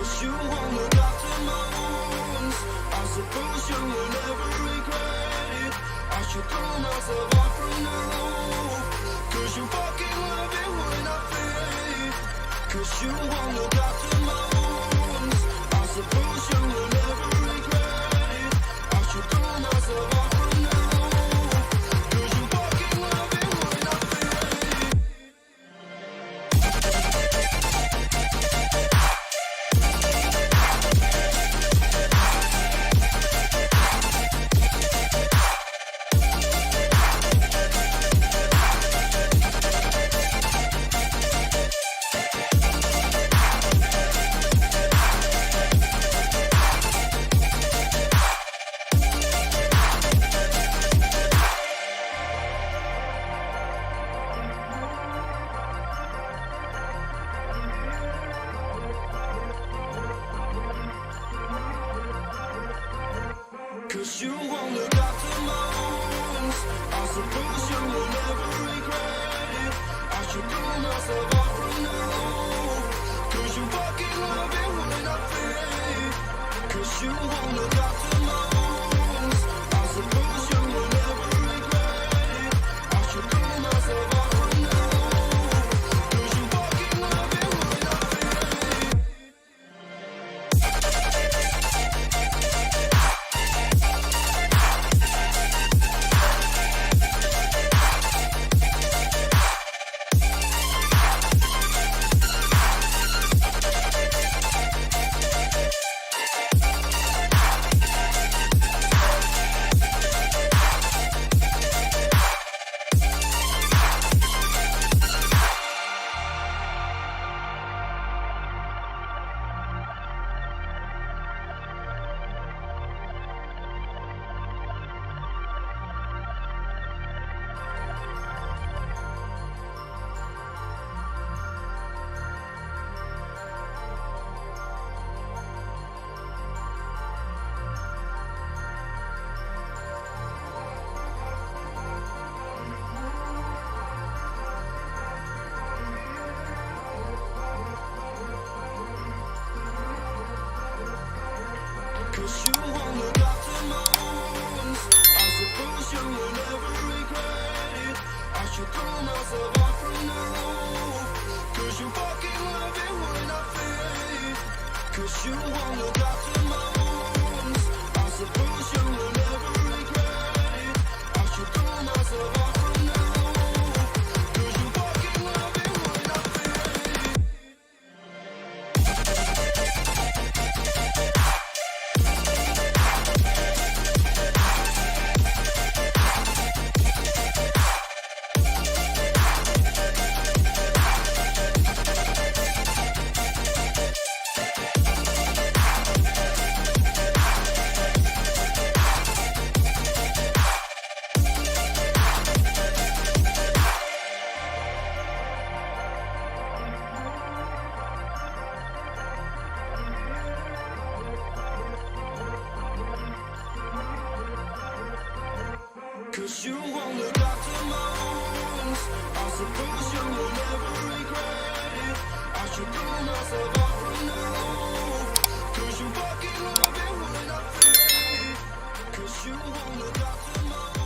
'Cause you won't look after my wounds. I suppose you will never regret it. I should throw myself off from the roof. 'Cause you fucking love it when I fade. 'Cause you won't look after my wounds. I suppose you will never regret it. I should throw myself off from the roof. 'Cause you fucking love it when I fade. Cause you won't look after my wounds. I suppose you will never regret it. I should throw myself off from the roof. 'Cause you fucking love it when I fade. 'Cause you won't look after my wounds. I suppose you will never regret it. I should throw myself off from the roof. 'Cause you fucking love it when I fade. Cause you won't look after my wounds. I suppose you will never regret it. I should throw myself off from the roof. 'Cause you fucking love it when I fade. 'Cause you won't look after my wounds. I suppose you will never regret it. I should throw myself off from the roof. 'Cause you fucking love it when I fade. Cause you won't look after my wounds. I suppose you will never regret it. I should throw myself off from the roof. 'Cause you fucking love it when I fade. 'Cause you won't look after my wounds.